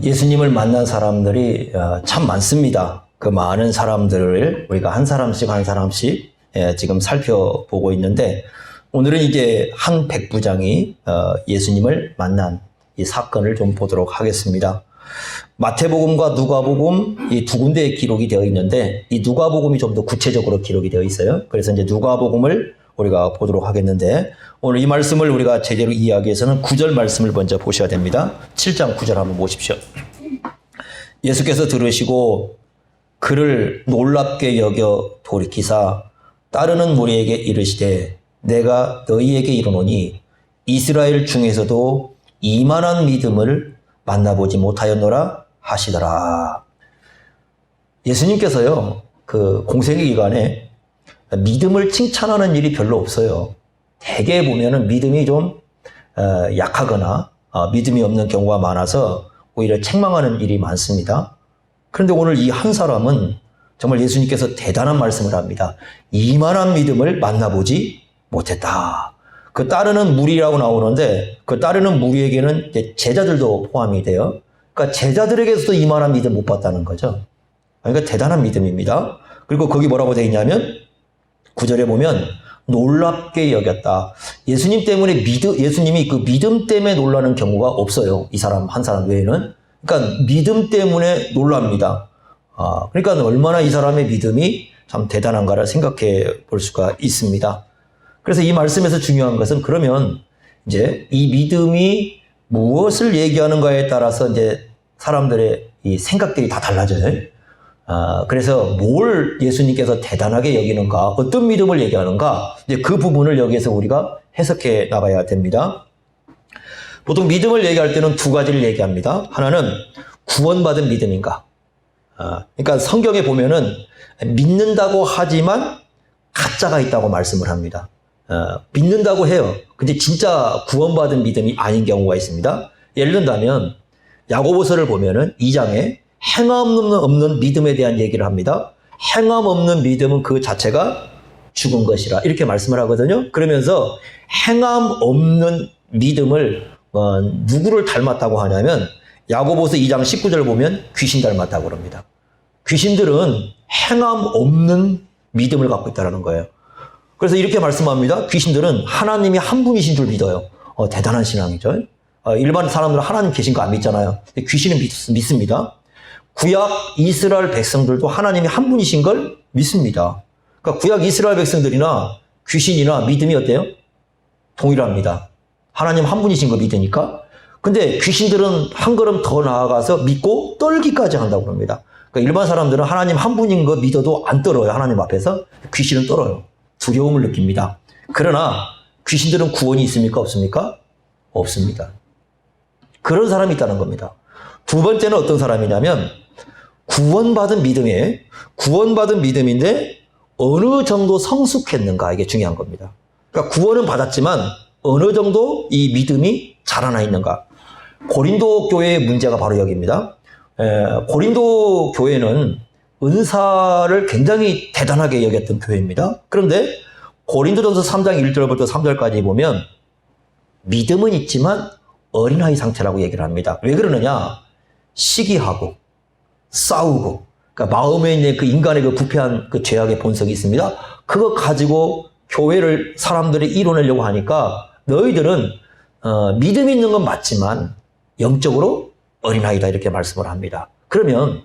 예수님을 만난 사람들이 참 많습니다. 그 많은 사람들을 우리가 한 사람씩 지금 살펴보고 있는데, 오늘은 이제 한 백부장이 예수님을 만난 이 사건을 좀 보도록 하겠습니다. 마태복음과 누가복음 이 두 군데에 기록이 되어 있는데, 이 누가복음이 좀 더 구체적으로 기록이 되어 있어요. 그래서 이제 누가복음을 우리가 보도록 하겠는데, 오늘 이 말씀을 우리가 제대로 이해하기 위해서는 9절 말씀을 먼저 보셔야 됩니다. 7장 9절 한번 보십시오. 예수께서 들으시고 그를 놀랍게 여겨 돌이키사 따르는 무리에게 이르시되, 내가 너희에게 이르노니 이스라엘 중에서도 이만한 믿음을 만나보지 못하였노라 하시더라. 예수님께서요, 그 공생의 기간에 믿음을 칭찬하는 일이 별로 없어요. 대개 보면은 믿음이 좀 약하거나 믿음이 없는 경우가 많아서 오히려 책망하는 일이 많습니다. 그런데 오늘 이 한 사람은 정말 예수님께서 대단한 말씀을 합니다. 이만한 믿음을 만나보지 못했다. 그 따르는 무리라고 나오는데, 그 따르는 무리에게는 이제 제자들도 포함이 돼요. 그러니까 제자들에게서도 이만한 믿음 못 봤다는 거죠. 그러니까 대단한 믿음입니다. 그리고 거기 뭐라고 되어 있냐면 9절에 보면 놀랍게 여겼다. 예수님 때문에 예수님이 그 믿음 때문에 놀라는 경우가 없어요. 이 사람 한 사람 외에는. 그러니까 믿음 때문에 놀랍니다. 그러니까 얼마나 이 사람의 믿음이 참 대단한가를 생각해 볼 수가 있습니다. 그래서 이 말씀에서 중요한 것은, 그러면 이제 이 믿음이 무엇을 얘기하는가에 따라서 이제 사람들의 이 생각들이 다 달라져요. 그래서 뭘 예수님께서 대단하게 여기는가, 어떤 믿음을 얘기하는가, 이제 그 부분을 여기에서 우리가 해석해 나가야 됩니다. 보통 믿음을 얘기할 때는 두 가지를 얘기합니다. 하나는 구원받은 믿음인가. 그러니까 성경에 보면은 믿는다고 하지만 가짜가 있다고 말씀을 합니다. 믿는다고 해요. 근데 진짜 구원받은 믿음이 아닌 경우가 있습니다. 예를 든다면 야고보서를 보면은 2장에 행함 없는 믿음에 대한 얘기를 합니다. 행함 없는 믿음은 그 자체가 죽은 것이라 이렇게 말씀을 하거든요. 그러면서 행함 없는 믿음을 누구를 닮았다고 하냐면, 야고보서 2장 19절 보면 귀신 닮았다고 그럽니다. 귀신들은 행함 없는 믿음을 갖고 있다는 거예요. 그래서 이렇게 말씀합니다. 귀신들은 하나님이 한 분이신 줄 믿어요. 대단한 신앙이죠. 일반 사람들은 하나님 계신 거 안 믿잖아요. 귀신은 믿습니다. 구약 이스라엘 백성들도 하나님이 한 분이신 걸 믿습니다. 그러니까 구약 이스라엘 백성들이나 귀신이나 믿음이 어때요? 동일합니다. 하나님 한 분이신 거 믿으니까. 근데 귀신들은 한 걸음 더 나아가서 믿고 떨기까지 한다고 합니다. 그러니까 일반 사람들은 하나님 한 분인 거 믿어도 안 떨어요. 하나님 앞에서. 귀신은 떨어요. 두려움을 느낍니다. 그러나 귀신들은 구원이 있습니까? 없습니까? 없습니다. 그런 사람이 있다는 겁니다. 두 번째는 어떤 사람이냐면, 구원받은 믿음인데 어느 정도 성숙했는가, 이게 중요한 겁니다. 그러니까 구원은 받았지만 어느 정도 이 믿음이 자라나 있는가. 고린도 교회의 문제가 바로 여기입니다. 고린도 교회는 은사를 굉장히 대단하게 여겼던 교회입니다. 그런데 고린도전서 3장 1절부터 3절까지 보면 믿음은 있지만 어린아이 상태라고 얘기를 합니다. 왜 그러느냐? 시기하고 싸우고, 그러니까 마음에 있는 그 인간의 그 부패한 그 죄악의 본성이 있습니다. 그거 가지고 교회를 사람들이 이뤄내려고 하니까, 너희들은 믿음이 있는 건 맞지만 영적으로 어린아이다, 이렇게 말씀을 합니다. 그러면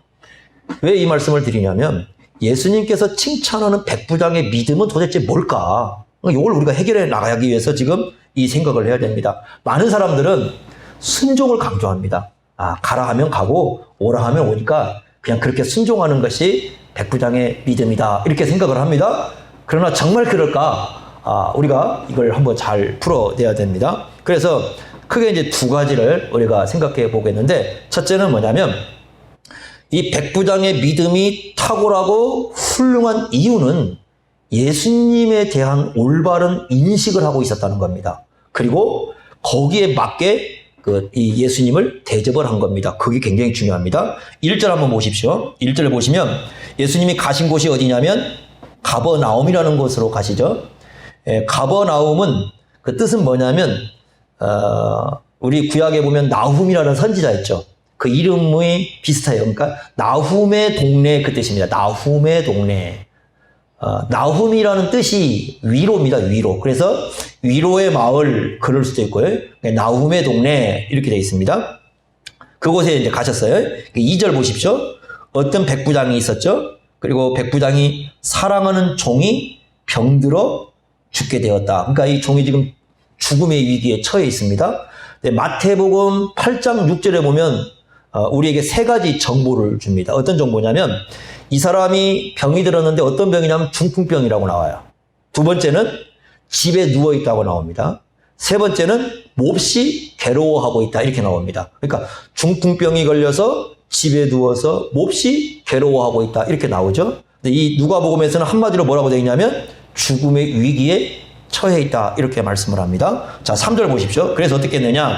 왜 이 말씀을 드리냐면, 예수님께서 칭찬하는 백부장의 믿음은 도대체 뭘까? 이걸 우리가 해결해 나가기 위해서 지금 이 생각을 해야 됩니다. 많은 사람들은 순종을 강조합니다. 가라 하면 가고 오라 하면 오니까 그냥 그렇게 순종하는 것이 백부장의 믿음이다, 이렇게 생각을 합니다. 그러나 정말 그럴까? 우리가 이걸 한번 잘 풀어내야 됩니다. 그래서 크게 이제 두 가지를 우리가 생각해 보겠는데, 첫째는 뭐냐면, 이 백부장의 믿음이 탁월하고 훌륭한 이유는 예수님에 대한 올바른 인식을 하고 있었다는 겁니다. 그리고 거기에 맞게 이 예수님을 대접을 한 겁니다. 그게 굉장히 중요합니다. 1절 한번 보십시오. 1절 보시면 예수님이 가신 곳이 어디냐면 가버나움이라는 곳으로 가시죠. 가버나움은 그 뜻은 뭐냐면 우리 구약에 보면 나훔이라는 선지자 있죠. 그 이름이 비슷해요. 그러니까 나훔의 동네 그 뜻입니다. 나훔의 동네. 나훔이라는 뜻이 위로입니다. 위로. 그래서 위로의 마을 그럴 수도 있고요. 나훔의 동네 이렇게 되어 있습니다. 그곳에 이제 가셨어요. 2절 보십시오. 어떤 백부장이 있었죠. 그리고 백부장이 사랑하는 종이 병들어 죽게 되었다. 그러니까 이 종이 지금 죽음의 위기에 처해 있습니다. 마태복음 8장 6절에 보면 우리에게 세 가지 정보를 줍니다. 어떤 정보냐면 이 사람이 병이 들었는데 어떤 병이냐면 중풍병이라고 나와요. 두 번째는 집에 누워 있다고 나옵니다. 세 번째는 몹시 괴로워하고 있다 이렇게 나옵니다. 그러니까 중풍병이 걸려서 집에 누워서 몹시 괴로워하고 있다 이렇게 나오죠. 근데 이 누가복음에서는 한마디로 뭐라고 되어 있냐면 죽음의 위기에 처해 있다 이렇게 말씀을 합니다. 자, 3절 보십시오. 그래서 어떻게 했느냐?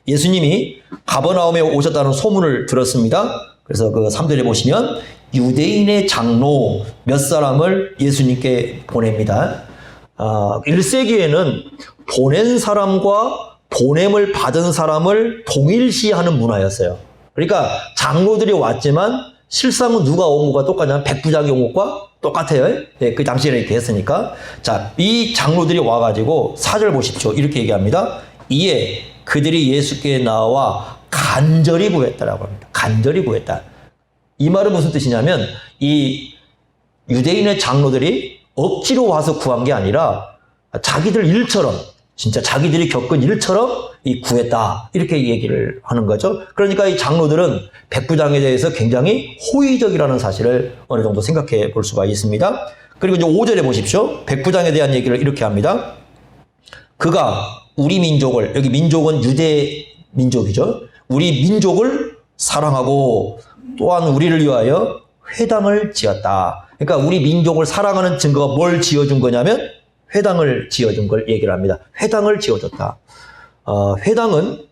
예수님이 가버나움에 오셨다는 소문을 들었습니다. 그래서 그 3절에 보시면 유대인의 장로 몇 사람을 예수님께 보냅니다. 1세기에는 보낸 사람과 보냄을 받은 사람을 동일시하는 문화였어요. 그러니까 장로들이 왔지만 실상은 누가 온 것과 똑같냐면 백부장이 온 것과 똑같아요. 네, 그 당시에는 이렇게 했으니까. 자, 이 장로들이 와가지고 4절 보십시오. 이렇게 얘기합니다. 이에 그들이 예수께 나와 간절히 구했다라고 합니다. 간절히 구했다. 이 말은 무슨 뜻이냐면 이 유대인의 장로들이 억지로 와서 구한 게 아니라 자기들 일처럼 진짜 자기들이 겪은 일처럼 이 구했다 이렇게 얘기를 하는 거죠. 그러니까 이 장로들은 백부장에 대해서 굉장히 호의적이라는 사실을 어느 정도 생각해 볼 수가 있습니다. 그리고 이제 5절에 보십시오. 백부장에 대한 얘기를 이렇게 합니다. 그가 우리 민족을, 여기 민족은 유대 민족이죠. 우리 민족을 사랑하고 또한 우리를 위하여 회당을 지었다. 그러니까 우리 민족을 사랑하는 증거가 뭘 지어준 거냐면 회당을 지어준 걸 얘기를 합니다. 회당을 지어줬다. 회당은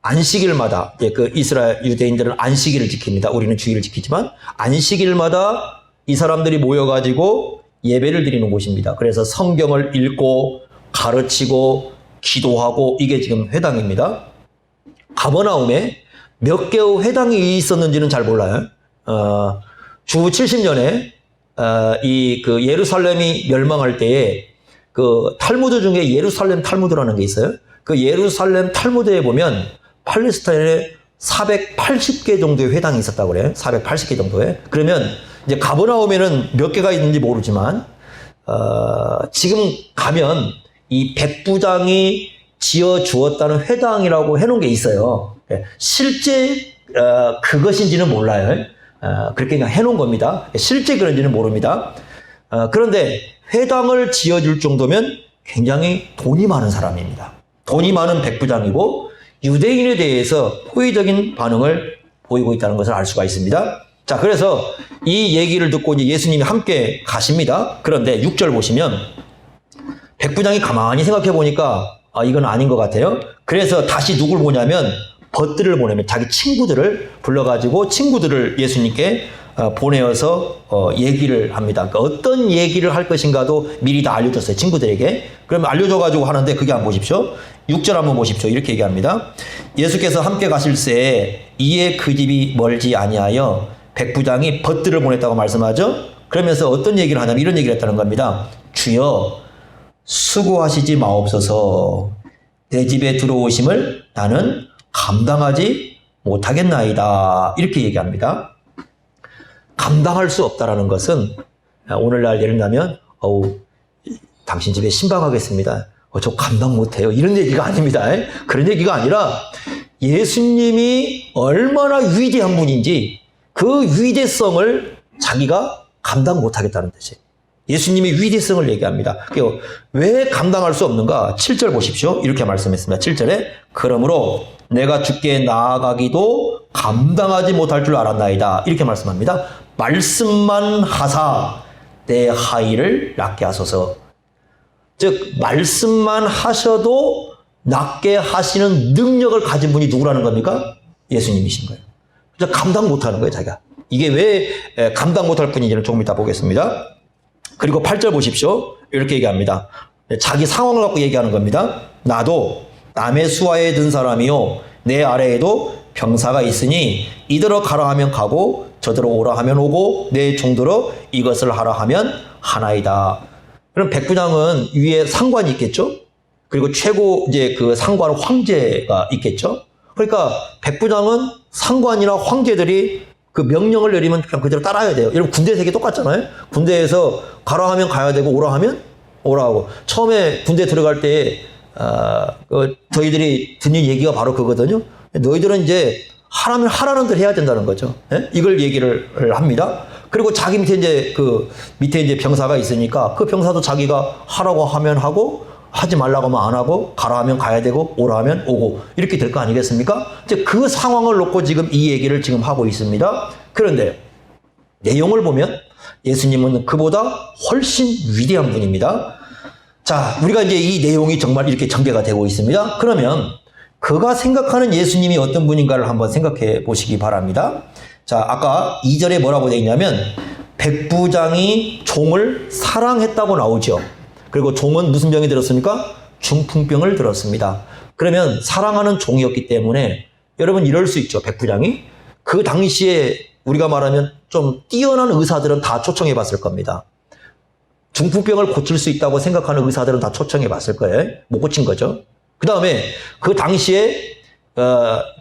안식일마다, 그 이스라엘 유대인들은 안식일을 지킵니다. 우리는 주일을 지키지만 안식일마다 이 사람들이 모여가지고 예배를 드리는 곳입니다. 그래서 성경을 읽고 가르치고 기도하고 이게 지금 회당입니다. 가버나움에 몇 개의 회당이 있었는지는 잘 몰라요. 주 70년에 그 예루살렘이 멸망할 때에 그 탈무드 중에 예루살렘 탈무드라는 게 있어요. 그 예루살렘 탈무드에 보면 팔레스타인에 480개 정도의 회당이 있었다고 그래요. 480개 정도에. 그러면 이제 가버나움에는 몇 개가 있는지 모르지만 지금 가면 이 백부장이 지어 주었다는 회당이라고 해놓은 게 있어요. 실제 그것인지는 몰라요. 그렇게 그냥 해놓은 겁니다. 실제 그런지는 모릅니다. 그런데 회당을 지어줄 정도면 굉장히 돈이 많은 사람입니다. 돈이 많은 백부장이고 유대인에 대해서 호의적인 반응을 보이고 있다는 것을 알 수가 있습니다. 자, 그래서 이 얘기를 듣고 이제 예수님이 함께 가십니다. 그런데 6절 보시면 백부장이 가만히 생각해 보니까 이건 아닌 것 같아요. 그래서 다시 누굴 보냐면 벗들을 보내면 자기 친구들을 불러가지고 친구들을 예수님께 보내어서 얘기를 합니다. 그러니까 어떤 얘기를 할 것인가도 미리 다 알려줬어요. 친구들에게. 그러면 알려줘가지고 하는데 그게 한번 보십시오. 6절 한번 보십시오. 이렇게 얘기합니다. 예수께서 함께 가실새 이에 그 집이 멀지 아니하여 백부장이 벗들을 보냈다고 말씀하죠. 그러면서 어떤 얘기를 하냐면 이런 얘기를 했다는 겁니다. 주여 수고하시지 마옵소서. 내 집에 들어오심을 나는 감당하지 못하겠나이다. 이렇게 얘기합니다. 감당할 수 없다라는 것은 오늘날 예를 들면 당신 집에 신방하겠습니다. 저 감당 못해요. 이런 얘기가 아닙니다. 그런 얘기가 아니라 예수님이 얼마나 위대한 분인지 그 위대성을 자기가 감당 못하겠다는 뜻이에요. 예수님이 위대성을 얘기합니다. 왜 감당할 수 없는가? 7절 보십시오. 이렇게 말씀했습니다. 7절에 그러므로 내가 주께 나아가기도 감당하지 못할 줄 알았나이다. 이렇게 말씀합니다. 말씀만 하사 내 하의를 낫게 하소서. 즉 말씀만 하셔도 낫게 하시는 능력을 가진 분이 누구라는 겁니까? 예수님이신 거예요. 감당 못하는 거예요, 자기가. 이게 왜 감당 못할 분인지는 조금 이따 보겠습니다. 그리고 8절 보십시오. 이렇게 얘기합니다. 자기 상황을 갖고 얘기하는 겁니다. 나도 남의 수하에 든 사람이요 내 아래에도 병사가 있으니 이더러 가라 하면 가고 저더러 오라 하면 오고 내 종더러 이것을 하라 하면 하나이다. 그럼 백부장은 위에 상관이 있겠죠? 그리고 최고 이제 그 상관 황제가 있겠죠? 그러니까 백부장은 상관이나 황제들이 그 명령을 내리면 그냥 그대로 따라야 돼요. 여러분 군대 세계 똑같잖아요. 군대에서 가라 하면 가야 되고 오라 하면 오라 하고. 처음에 군대 들어갈 때 저희들이 듣는 얘기가 바로 그거거든요. 너희들은 이제 하라면 하라는 대로 해야 된다는 거죠. 예? 이걸 얘기를 합니다. 그리고 자기 밑에 이제 그 밑에 이제 병사가 있으니까 그 병사도 자기가 하라고 하면 하고 하지 말라고 하면 안 하고 가라 하면 가야 되고 오라 하면 오고 이렇게 될 거 아니겠습니까? 이제 그 상황을 놓고 지금 이 얘기를 지금 하고 있습니다. 그런데 내용을 보면 예수님은 그보다 훨씬 위대한 분입니다. 자, 우리가 이제 이 내용이 정말 이렇게 전개가 되고 있습니다. 그러면 그가 생각하는 예수님이 어떤 분인가를 한번 생각해 보시기 바랍니다. 자, 아까 2절에 뭐라고 되어 있냐면 백부장이 종을 사랑했다고 나오죠. 그리고 종은 무슨 병이 들었습니까? 중풍병을 들었습니다. 그러면 사랑하는 종이었기 때문에 여러분 이럴 수 있죠. 백부장이 그 당시에 우리가 말하면 좀 뛰어난 의사들은 다 초청해 봤을 겁니다. 중풍병을 고칠 수 있다고 생각하는 의사들은 다 초청해 봤을 거예요. 못 고친 거죠. 그 다음에 그 당시에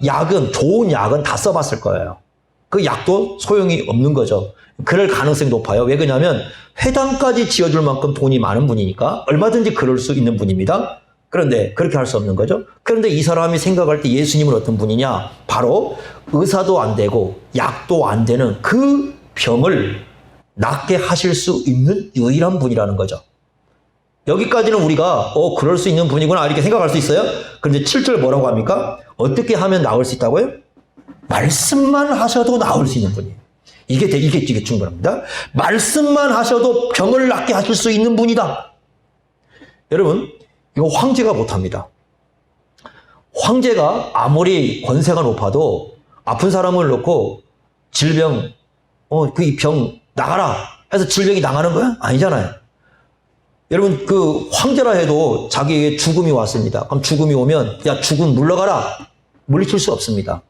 약은 좋은 약은 다 써봤을 거예요. 그 약도 소용이 없는 거죠. 그럴 가능성이 높아요. 왜 그러냐면 회당까지 지어줄 만큼 돈이 많은 분이니까 얼마든지 그럴 수 있는 분입니다. 그런데 그렇게 할 수 없는 거죠. 그런데 이 사람이 생각할 때 예수님은 어떤 분이냐? 바로 의사도 안 되고 약도 안 되는 그 병을 낫게 하실 수 있는 유일한 분이라는 거죠. 여기까지는 우리가 그럴 수 있는 분이구나 이렇게 생각할 수 있어요. 그런데 7절 뭐라고 합니까? 어떻게 하면 나을 수 있다고요? 말씀만 하셔도 나을 수 있는 분이에요. 이게 충분합니다. 말씀만 하셔도 병을 낫게 하실 수 있는 분이다. 여러분, 이거 황제가 못합니다. 황제가 아무리 권세가 높아도 아픈 사람을 놓고 질병, 그 병 나가라 해서 질병이 나가는 거야? 아니잖아요. 여러분, 그 황제라 해도 자기에게 죽음이 왔습니다. 그럼 죽음이 오면 야, 죽음 물러가라. 물리칠 수 없습니다.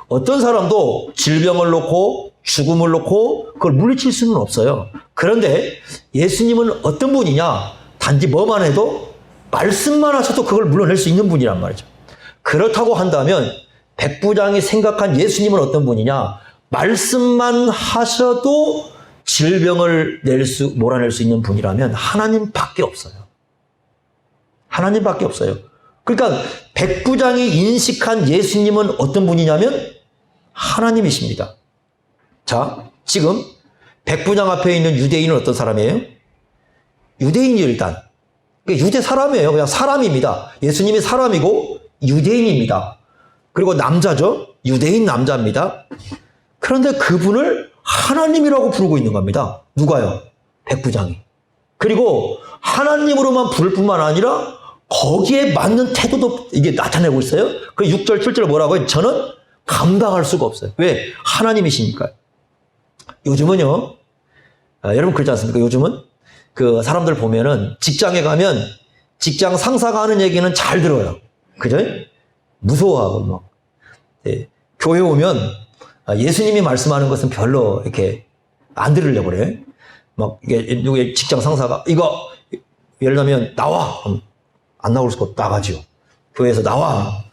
어떤 사람도 질병을 놓고 죽음을 놓고 그걸 물리칠 수는 없어요. 그런데 예수님은 어떤 분이냐? 단지 뭐만 해도 말씀만 하셔도 그걸 물러낼 수 있는 분이란 말이죠. 그렇다고 한다면 백부장이 생각한 예수님은 어떤 분이냐? 말씀만 하셔도 질병을 몰아낼 수 있는 분이라면 하나님밖에 없어요. 하나님밖에 없어요. 그러니까 백부장이 인식한 예수님은 어떤 분이냐면 하나님이십니다. 자, 지금 백부장 앞에 있는 유대인은 어떤 사람이에요? 유대인이 일단 유대 사람이에요. 그냥 사람입니다. 예수님이 사람이고 유대인입니다. 그리고 남자죠. 유대인 남자입니다. 그런데 그분을 하나님이라고 부르고 있는 겁니다. 누가요? 백부장이. 그리고 하나님으로만 부를 뿐만 아니라 거기에 맞는 태도도 이게 나타내고 있어요. 그 6절, 7절 뭐라고 해요? 저는 감당할 수가 없어요. 왜? 하나님이시니까요. 요즘은요, 여러분 그렇지 않습니까? 요즘은 그 사람들 보면은 직장에 가면 직장 상사가 하는 얘기는 잘 들어요. 그죠? 무서워하고 막. 교회 오면 예수님이 말씀하는 것은 별로 이렇게 안 들으려고 그래. 막 이게 직장 상사가 이거 예를 들면 나와. 안 나올 수가 없고 나가죠. 교회에서 나와.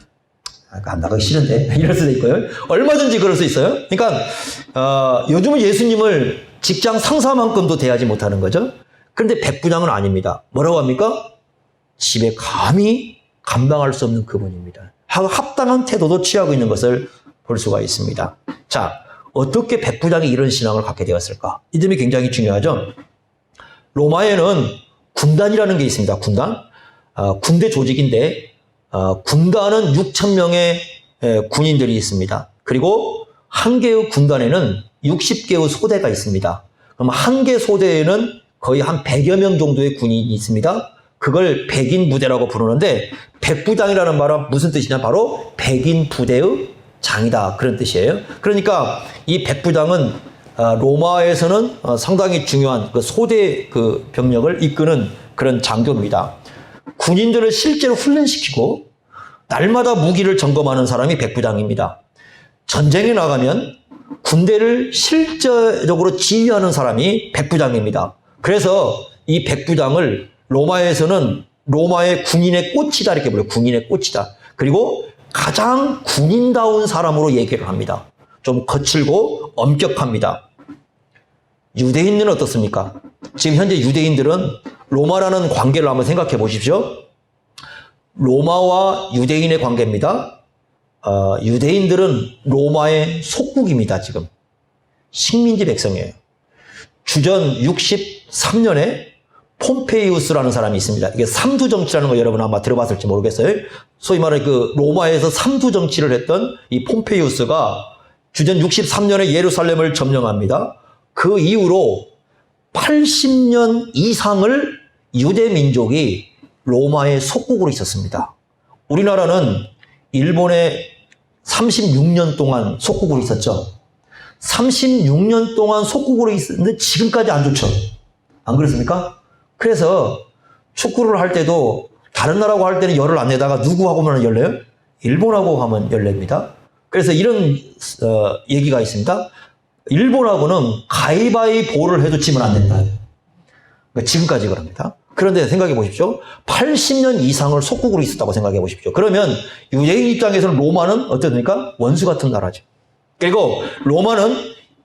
안 나가기 싫은데 이럴 수도 있고요. 얼마든지 그럴 수 있어요. 그러니까 요즘은 예수님을 직장 상사만큼도 대하지 못하는 거죠. 그런데 백부장은 아닙니다. 뭐라고 합니까? 집에 감히 감당할 수 없는 그분입니다. 합당한 태도도 취하고 있는 것을 볼 수가 있습니다. 자, 어떻게 백부장이 이런 신앙을 갖게 되었을까? 이 점이 굉장히 중요하죠. 로마에는 군단이라는 게 있습니다. 군단. 군대 조직인데 군단은 6,000명의 군인들이 있습니다. 그리고 한 개의 군단에는 60개의 소대가 있습니다. 그럼 한 개 소대에는 거의 한 100여 명 정도의 군인이 있습니다. 그걸 백인 부대라고 부르는데 백부장이라는 말은 무슨 뜻이냐? 바로 백인 부대의 장이다. 그런 뜻이에요. 그러니까 이 백부장은 로마에서는 상당히 중요한 그 소대 그 병력을 이끄는 그런 장교입니다. 군인들을 실제로 훈련시키고 날마다 무기를 점검하는 사람이 백부장입니다. 전쟁에 나가면 군대를 실제적으로 지휘하는 사람이 백부장입니다. 그래서 이 백부장을 로마에서는 로마의 군인의 꽃이다 이렇게 불러요. 군인의 꽃이다. 그리고 가장 군인다운 사람으로 얘기를 합니다. 좀 거칠고 엄격합니다. 유대인들은 어떻습니까? 지금 현재 유대인들은 로마라는 관계를 한번 생각해 보십시오. 로마와 유대인의 관계입니다. 유대인들은 로마의 속국입니다. 지금 식민지 백성이에요. 주전 63년에 폼페이우스라는 사람이 있습니다. 이게 삼두 정치라는 거 여러분 아마 들어봤을지 모르겠어요. 소위 말해 그 로마에서 삼두 정치를 했던 이 폼페이우스가 주전 63년에 예루살렘을 점령합니다. 그 이후로 80년 이상을 유대 민족이 로마의 속국으로 있었습니다. 우리나라는 일본의 36년 동안 속국으로 있었죠. 36년 동안 속국으로 있었는데 지금까지 안 좋죠. 안 그렇습니까? 그래서 축구를 할 때도 다른 나라하고 할 때는 열을 안 내다가 누구하고만 열려요? 일본하고 하면 열립니다. 그래서 이런 얘기가 있습니다. 일본하고는 가위바위보를 해도 지면 안 된다. 그러니까 지금까지 그럽니다. 그런데 생각해 보십시오. 80년 이상을 속국으로 있었다고 생각해 보십시오. 그러면 유대인 입장에서는 로마는 어떻습니까? 원수 같은 나라죠. 그리고 로마는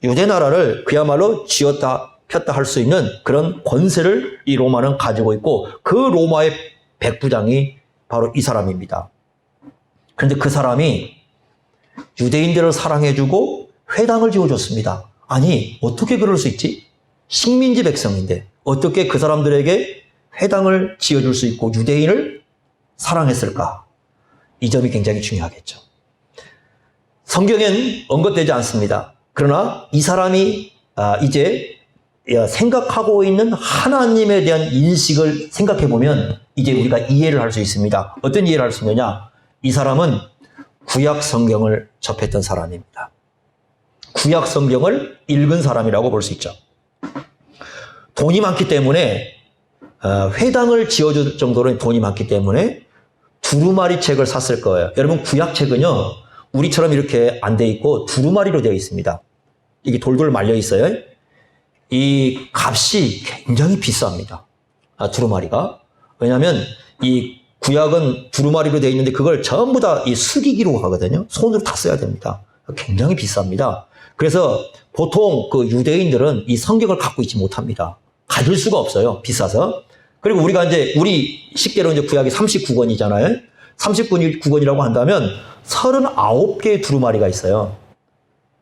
유대 나라를 그야말로 쥐었다 폈다 할 수 있는 그런 권세를 이 로마는 가지고 있고 그 로마의 백부장이 바로 이 사람입니다. 그런데 그 사람이 유대인들을 사랑해주고 회당을 지어줬습니다. 아니 어떻게 그럴 수 있지? 식민지 백성인데 어떻게 그 사람들에게 회당을 지어줄 수 있고 유대인을 사랑했을까? 이 점이 굉장히 중요하겠죠. 성경엔 언급되지 않습니다. 그러나 이 사람이 이제 생각하고 있는 하나님에 대한 인식을 생각해 보면 이제 우리가 이해를 할 수 있습니다. 어떤 이해를 할 수 있느냐? 이 사람은 구약 성경을 접했던 사람입니다. 구약 성경을 읽은 사람이라고 볼 수 있죠. 돈이 많기 때문에 회당을 지어줄 정도로 돈이 많기 때문에 두루마리 책을 샀을 거예요. 여러분 구약 책은요 우리처럼 이렇게 안 돼 있고 두루마리로 되어 있습니다. 이게 돌돌 말려 있어요. 이 값이 굉장히 비쌉니다. 두루마리가. 왜냐하면 이 구약은 두루마리로 되어 있는데 그걸 전부 다 이 수기기로 하거든요. 손으로 다 써야 됩니다. 굉장히 비쌉니다. 그래서 보통 그 유대인들은 이 성경을 갖고 있지 못합니다. 가질 수가 없어요. 비싸서. 그리고 우리가 이제 우리 식대로 이제 구약이 39권이잖아요. 39권이라고 한다면 39개의 두루마리가 있어요.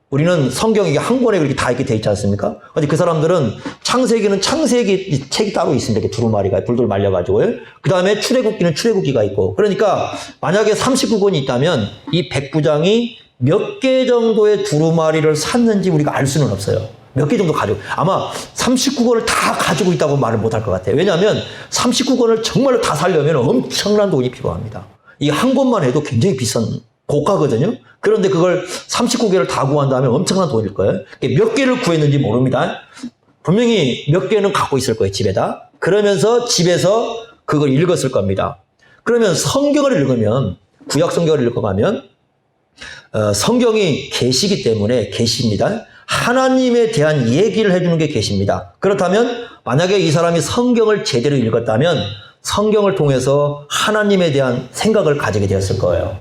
우리는 성경이 한 권에 그렇게 다 이렇게 돼 있지 않습니까? 근데 그 사람들은 창세기는 창세기 책이 따로 있습니다. 이렇게 두루마리가 돌돌 말려가지고요. 그 다음에 출애굽기는 출애굽기가 있고. 그러니까 만약에 39권이 있다면 이 백부장이 몇 개 정도의 두루마리를 샀는지 우리가 알 수는 없어요. 몇 개 정도 가지고. 아마 39권을 다 가지고 있다고 말을 못할 것 같아요. 왜냐하면 39권을 정말로 다 사려면 엄청난 돈이 필요합니다. 이 한 권만 해도 굉장히 비싼 고가거든요. 그런데 그걸 39개를 다 구한 다음에 엄청난 돈일 거예요. 몇 개를 구했는지 모릅니다. 분명히 몇 개는 갖고 있을 거예요, 집에다. 그러면서 집에서 그걸 읽었을 겁니다. 그러면 성경을 읽으면, 구약 성경을 읽어가면, 성경이 계시기 때문에 계시입니다. 하나님에 대한 얘기를 해주는 게 계시입니다. 그렇다면 만약에 이 사람이 성경을 제대로 읽었다면 성경을 통해서 하나님에 대한 생각을 가지게 되었을 거예요.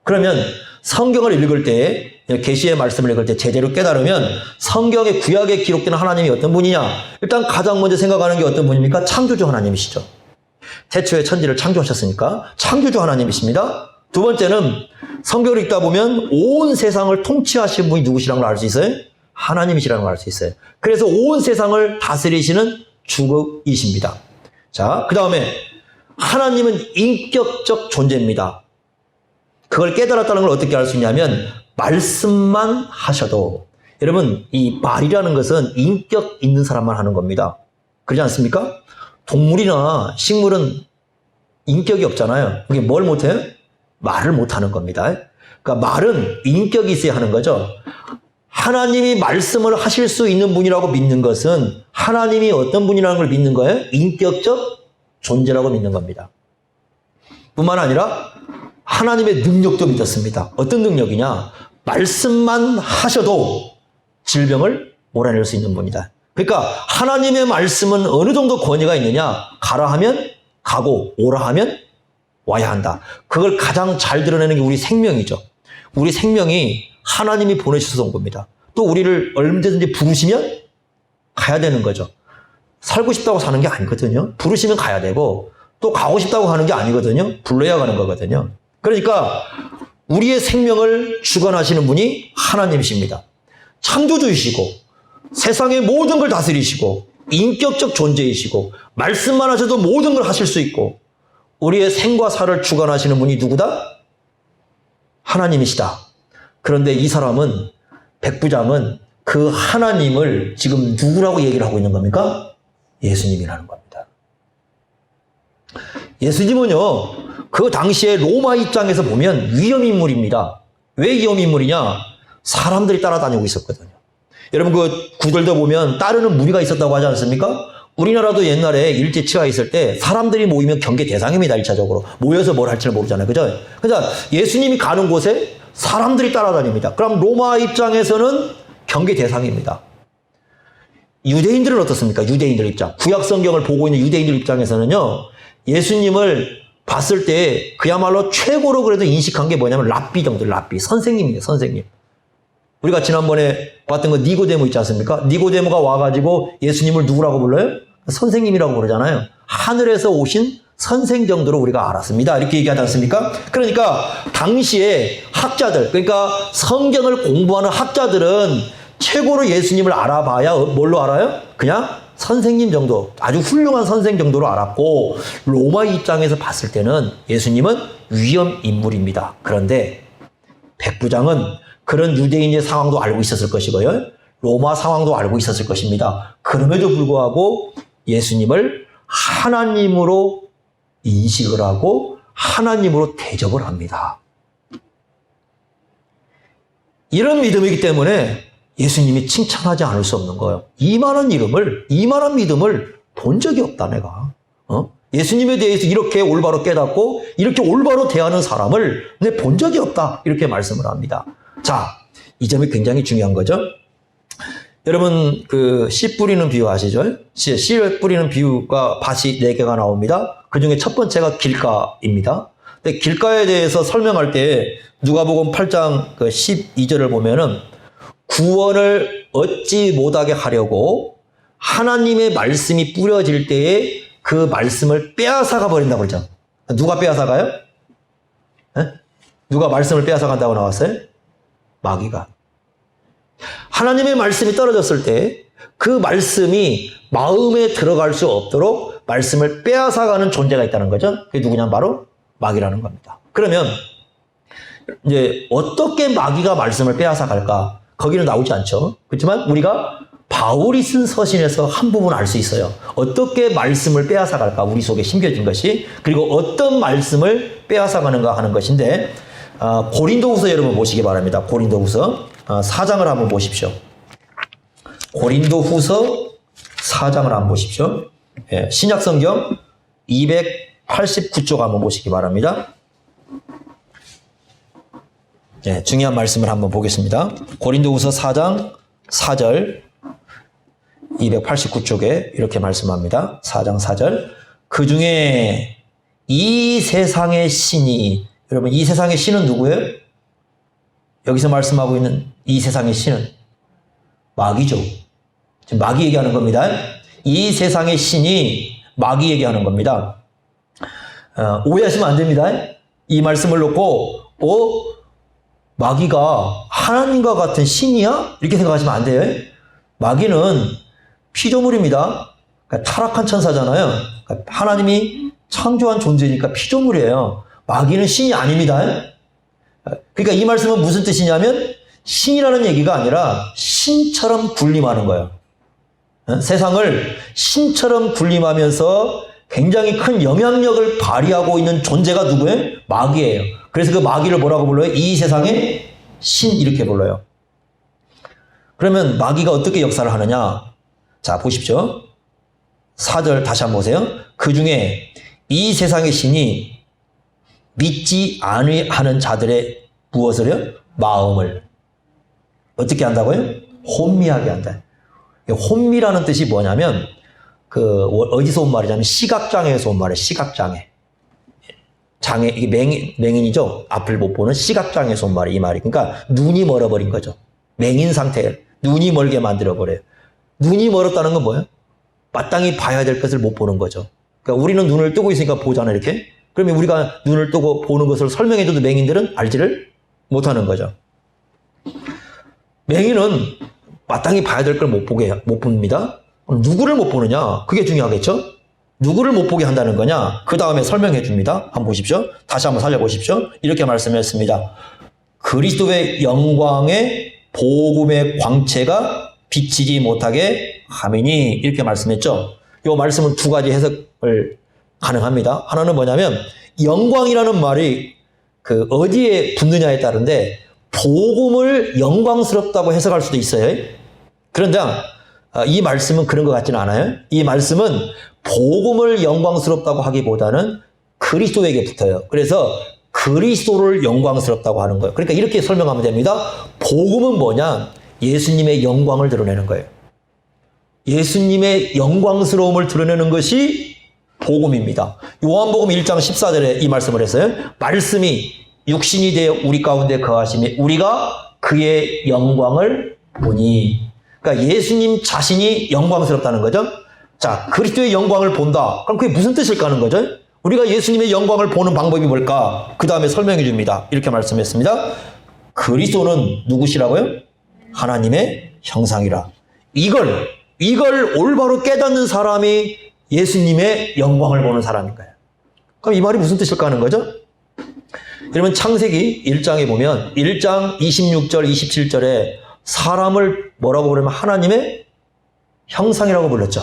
그러면 성경을 읽을 때, 계시의 말씀을 읽을 때 제대로 깨달으면 성경의 구약에 기록되는 하나님이 어떤 분이냐? 일단 가장 먼저 생각하는 게 어떤 분입니까? 창조주 하나님이시죠. 태초에 천지를 창조하셨으니까 창조주 하나님이십니다. 두 번째는 성경을 읽다 보면 온 세상을 통치하신 분이 누구시라는 걸 알 수 있어요? 하나님이시라는 걸 알 수 있어요. 그래서 온 세상을 다스리시는 주이십니다. 자, 그 다음에 하나님은 인격적 존재입니다. 그걸 깨달았다는 걸 어떻게 알 수 있냐면 말씀만 하셔도, 여러분 이 말이라는 것은 인격 있는 사람만 하는 겁니다. 그렇지 않습니까? 동물이나 식물은 인격이 없잖아요. 그게 뭘 못해요? 말을 못하는 겁니다. 그러니까 말은 인격이 있어야 하는 거죠. 하나님이 말씀을 하실 수 있는 분이라고 믿는 것은 하나님이 어떤 분이라는 걸 믿는 거예요? 인격적 존재라고 믿는 겁니다. 뿐만 아니라 하나님의 능력도 믿었습니다. 어떤 능력이냐? 말씀만 하셔도 질병을 몰아낼 수 있는 분이다. 그러니까 하나님의 말씀은 어느 정도 권위가 있느냐? 가라 하면 가고 오라 하면 와야 한다. 그걸 가장 잘 드러내는 게 우리 생명이죠. 우리 생명이 하나님이 보내주셔서 온 겁니다. 또 우리를 얼마든지 부르시면 가야 되는 거죠. 살고 싶다고 사는 게 아니거든요. 부르시면 가야 되고 또 가고 싶다고 하는 게 아니거든요. 불러야 가는 거거든요. 그러니까 우리의 생명을 주관하시는 분이 하나님이십니다. 창조주이시고 세상의 모든 걸 다스리시고 인격적 존재이시고 말씀만 하셔도 모든 걸 하실 수 있고 우리의 생과 사를 주관하시는 분이 누구다? 하나님이시다. 그런데 이 사람은 백부장은 그 하나님을 지금 누구라고 얘기를 하고 있는 겁니까? 예수님이라는 겁니다. 예수님은요, 그 당시에 로마 입장에서 보면 위험인물입니다. 왜 위험인물이냐? 사람들이 따라다니고 있었거든요. 여러분 그 구절도 보면 따르는 무리가 있었다고 하지 않습니까? 우리나라도 옛날에 일제치하 있을 때 사람들이 모이면 경계 대상입니다. 1차적으로. 모여서 뭘 할지를 모르잖아요. 그죠? 그러니까 예수님이 가는 곳에 사람들이 따라다닙니다. 그럼 로마 입장에서는 경계 대상입니다. 유대인들은 어떻습니까? 유대인들 입장. 구약 성경을 보고 있는 유대인들 입장에서는요. 예수님을 봤을 때 그야말로 최고로 그래도 인식한 게 뭐냐면 랍비 정도, 랍비. 선생님이에요. 선생님. 우리가 지난번에 봤던 거 니고데모 있지 않습니까? 니고데모가 와가지고 예수님을 누구라고 불러요? 선생님이라고 부르잖아요. 하늘에서 오신 선생 정도로 우리가 알았습니다. 이렇게 얘기하지 않습니까? 그러니까 당시에 학자들, 그러니까 성경을 공부하는 학자들은 최고로 예수님을 알아봐야 뭘로 알아요? 그냥 선생님 정도, 아주 훌륭한 선생 정도로 알았고 로마 입장에서 봤을 때는 예수님은 위험 인물입니다. 그런데 백부장은 그런 유대인의 상황도 알고 있었을 것이고요. 로마 상황도 알고 있었을 것입니다. 그럼에도 불구하고 예수님을 하나님으로 인식을 하고 하나님으로 대접을 합니다. 이런 믿음이기 때문에 예수님이 칭찬하지 않을 수 없는 거예요. 이만한 믿음을 본 적이 없다, 내가. 예수님에 대해서 이렇게 올바로 깨닫고 이렇게 올바로 대하는 사람을 내 본 적이 없다. 이렇게 말씀을 합니다. 자, 이 점이 굉장히 중요한 거죠. 여러분, 씨 뿌리는 비유 아시죠? 씨를 뿌리는 비유가 밭이 4개가 나옵니다. 그 중에 첫 번째가 길가입니다. 근데 길가에 대해서 설명할 때 누가복음 8장 12절을 보면은 구원을 얻지 못하게 하려고 하나님의 말씀이 뿌려질 때에 그 말씀을 빼앗아가 버린다고 그러죠. 누가 빼앗아가요? 누가 말씀을 빼앗아간다고 나왔어요? 마귀가. 하나님의 말씀이 떨어졌을 때 그 말씀이 마음에 들어갈 수 없도록 말씀을 빼앗아가는 존재가 있다는 거죠. 그게 누구냐면 바로 마귀라는 겁니다. 그러면 이제 어떻게 마귀가 말씀을 빼앗아갈까? 거기는 나오지 않죠. 그렇지만 우리가 바울이 쓴 서신에서 한 부분 알 수 있어요. 어떻게 말씀을 빼앗아갈까? 우리 속에 심겨진 것이. 그리고 어떤 말씀을 빼앗아가는가 하는 것인데 고린도후서 여러분 보시기 바랍니다. 고린도후서 4장을 한번 보십시오. 고린도후서 4장을 한번 보십시오. 예, 신약성경 289쪽 한번 보시기 바랍니다. 예, 중요한 말씀을 한번 보겠습니다. 고린도후서 4장 4절 289쪽에 이렇게 말씀합니다. 4장 4절. 그 중에 이 세상의 신이, 여러분 이 세상의 신은 누구예요? 여기서 말씀하고 있는 이 세상의 신은 마귀죠. 지금 마귀 얘기하는 겁니다. 이 세상의 신이 마귀 얘기하는 겁니다. 오해하시면 안 됩니다. 이 말씀을 놓고 마귀가 하나님과 같은 신이야? 이렇게 생각하시면 안 돼요. 마귀는 피조물입니다. 그러니까 타락한 천사잖아요. 그러니까 하나님이 창조한 존재니까 피조물이에요. 마귀는 신이 아닙니다. 그러니까 이 말씀은 무슨 뜻이냐면 신이라는 얘기가 아니라 신처럼 군림하는 거예요. 세상을 신처럼 군림하면서 굉장히 큰 영향력을 발휘하고 있는 존재가 누구예요? 마귀예요. 그래서 그 마귀를 뭐라고 불러요? 이 세상의 신 이렇게 불러요. 그러면 마귀가 어떻게 역사를 하느냐? 자, 보십시오. 4절 다시 한번 보세요. 그 중에 이 세상의 신이 믿지 아니하는 자들의 무엇을요? 마음을. 어떻게 한다고요? 혼미하게 한다. 혼미라는 뜻이 뭐냐면 어디서 온 말이냐면 시각장애에서 온 말이에요. 시각장애. 장애, 이게 맹인이죠. 앞을 못 보는 시각장애에서 온 말이 이 말이. 그러니까 눈이 멀어버린 거죠. 맹인 상태에 눈이 멀게 만들어버려요. 눈이 멀었다는 건 뭐예요? 마땅히 봐야 될 것을 못 보는 거죠. 그러니까 우리는 눈을 뜨고 있으니까 보잖아요, 이렇게. 그러면 우리가 눈을 뜨고 보는 것을 설명해줘도 맹인들은 알지를 못하는 거죠. 맹인은 마땅히 봐야 될 걸 못 봅니다. 그럼 누구를 못 보느냐? 그게 중요하겠죠? 누구를 못 보게 한다는 거냐? 그 다음에 설명해 줍니다. 한번 보십시오. 다시 한번 살려보십시오. 이렇게 말씀했습니다. 그리스도의 영광의 복음의 광채가 비치지 못하게 함이니 이렇게 말씀했죠. 이 말씀은 두 가지 해석을 가능합니다. 하나는 뭐냐면 영광이라는 말이 어디에 붙느냐에 따른데 복음을 영광스럽다고 해석할 수도 있어요. 그런데 이 말씀은 그런 것 같지는 않아요. 이 말씀은 복음을 영광스럽다고 하기보다는 그리스도에게 붙어요. 그래서 그리스도를 영광스럽다고 하는 거예요. 그러니까 이렇게 설명하면 됩니다. 복음은 뭐냐? 예수님의 영광을 드러내는 거예요. 예수님의 영광스러움을 드러내는 것이 복음입니다. 요한복음 1장 14절에 이 말씀을 했어요. 말씀이 육신이 되어 우리 가운데 거하심에 우리가 그의 영광을 보니. 그러니까 예수님 자신이 영광스럽다는 거죠. 자, 그리스도의 영광을 본다. 그럼 그게 무슨 뜻일까 하는 거죠? 우리가 예수님의 영광을 보는 방법이 뭘까? 그 다음에 설명해 줍니다. 이렇게 말씀했습니다. 그리스도는 누구시라고요? 하나님의 형상이라. 이걸 올바로 깨닫는 사람이 예수님의 영광을 보는 사람인 거예요. 그럼 이 말이 무슨 뜻일까 하는 거죠? 여러분 창세기 1장에 보면 1장 26절 27절에 사람을 뭐라고 부르면 하나님의 형상이라고 불렀죠.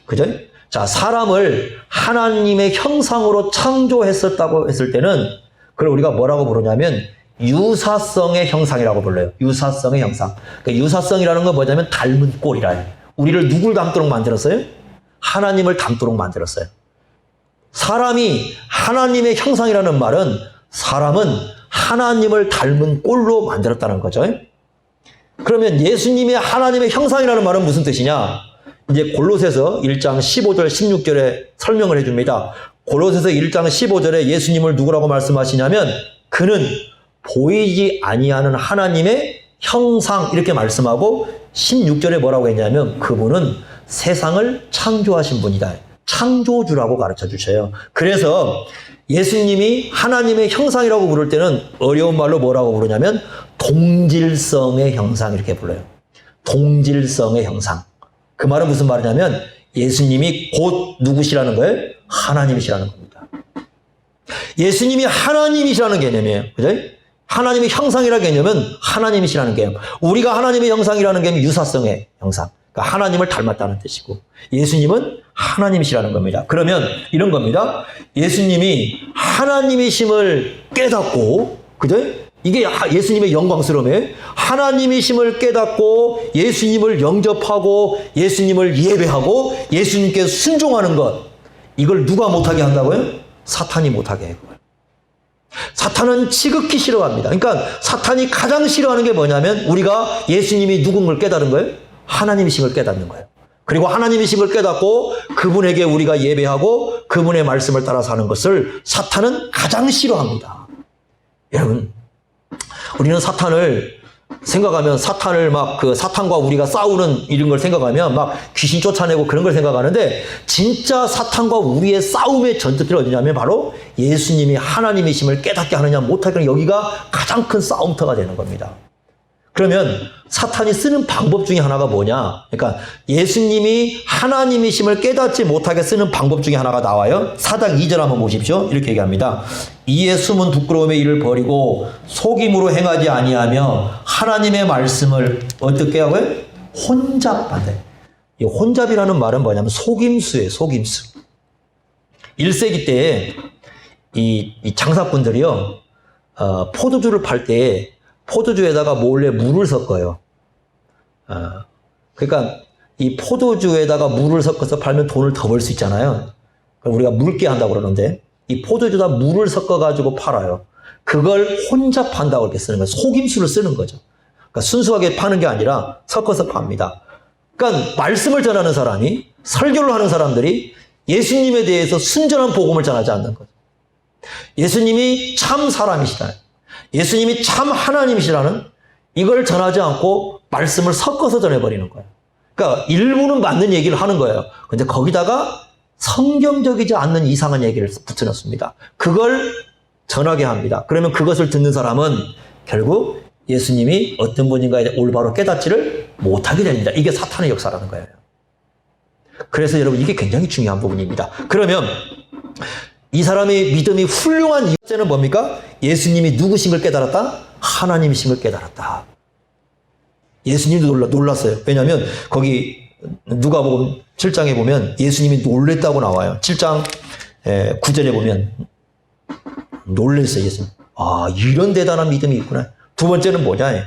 그죠? 자, 사람을 하나님의 형상으로 창조했었다고 했을 때는 그걸 우리가 뭐라고 부르냐면 유사성의 형상이라고 불러요. 유사성의 형상. 그러니까 유사성이라는 건 뭐냐면 닮은 꼴이라 해요. 우리를 누굴 닮도록 만들었어요? 하나님을 닮도록 만들었어요. 사람이 하나님의 형상이라는 말은 사람은 하나님을 닮은 꼴로 만들었다는 거죠. 그러면 예수님이 하나님의 형상이라는 말은 무슨 뜻이냐? 이제 골로새서 1장 15절 16절에 설명을 해줍니다. 골로새서 1장 15절에 예수님을 누구라고 말씀하시냐면 그는 보이지 아니하는 하나님의 형상 이렇게 말씀하고 16절에 뭐라고 했냐면 그분은 세상을 창조하신 분이다. 창조주라고 가르쳐 주셔요. 그래서 예수님이 하나님의 형상이라고 부를 때는 어려운 말로 뭐라고 부르냐면 동질성의 형상 이렇게 불러요. 동질성의 형상. 그 말은 무슨 말이냐면 예수님이 곧 누구시라는 거예요? 하나님이시라는 겁니다. 예수님이 하나님이시라는 개념이에요. 그죠? 하나님의 형상이라는 개념은 하나님이시라는 개념. 우리가 하나님의 형상이라는 개념이 유사성의 형상. 그러니까 하나님을 닮았다는 뜻이고 예수님은 하나님이시라는 겁니다. 그러면 이런 겁니다. 예수님이 하나님이심을 깨닫고 그죠? 이게 예수님의 영광스러움이에요. 하나님이심을 깨닫고 예수님을 영접하고 예수님을 예배하고 예수님께 순종하는 것 이걸 누가 못하게 한다고요? 사탄이 못하게 해요. 사탄은 지극히 싫어합니다. 그러니까 사탄이 가장 싫어하는 게 뭐냐면 우리가 예수님이 누군 걸 깨달은 거예요? 하나님이심을 깨닫는 거예요. 그리고 하나님이심을 깨닫고 그분에게 우리가 예배하고 그분의 말씀을 따라 사는 것을 사탄은 가장 싫어합니다. 여러분, 우리는 사탄을 생각하면 사탄을 막 사탄과 우리가 싸우는 이런 걸 생각하면 막 귀신 쫓아내고 그런 걸 생각하는데 진짜 사탄과 우리의 싸움의 전투들이 어디냐면 바로 예수님이 하나님이심을 깨닫게 하느냐 못하게 여기가 가장 큰 싸움터가 되는 겁니다. 그러면 사탄이 쓰는 방법 중에 하나가 뭐냐? 그러니까 예수님이 하나님이심을 깨닫지 못하게 쓰는 방법 중에 하나가 나와요. 4장 2절 한번 보십시오. 이렇게 얘기합니다. 이에 숨은 부끄러움의 일을 버리고 속임으로 행하지 아니하며 하나님의 말씀을 어떻게 하고요? 혼잡한다. 이 혼잡이라는 말은 뭐냐면 속임수예요. 속임수. 1세기 때에 이 장사꾼들이요. 포도주를 팔 때 포도주에다가 몰래 물을 섞어요. 그러니까 이 포도주에다가 물을 섞어서 팔면 돈을 더 벌 수 있잖아요. 우리가 물게 한다고 그러는데 이 포도주에다 물을 섞어가지고 팔아요. 그걸 혼잡한다고 이렇게 쓰는 거예요. 속임수를 쓰는 거죠. 그러니까 순수하게 파는 게 아니라 섞어서 팝니다. 그러니까 말씀을 전하는 사람이, 설교를 하는 사람들이 예수님에 대해서 순전한 복음을 전하지 않는 거죠. 예수님이 참 사람이시다, 예수님이 참 하나님이시라는 이걸 전하지 않고 말씀을 섞어서 전해버리는 거예요. 그러니까 일부는 맞는 얘기를 하는 거예요. 근데 거기다가 성경적이지 않는 이상한 얘기를 붙여넣습니다. 그걸 전하게 합니다. 그러면 그것을 듣는 사람은 결국 예수님이 어떤 분인가에 올바로 깨닫지를 못하게 됩니다. 이게 사탄의 역사라는 거예요. 그래서 여러분, 이게 굉장히 중요한 부분입니다. 그러면 이 사람의 믿음이 훌륭한 이유는 뭡니까? 예수님이 누구신 걸 깨달았다? 하나님이신 걸 깨달았다. 예수님도 놀랐어요. 왜냐하면 거기 누가복음 7장에 보면 예수님이 놀랬다고 나와요. 7장 9절에 보면 놀랬어요, 예수님. 아, 이런 대단한 믿음이 있구나. 두 번째는 뭐냐?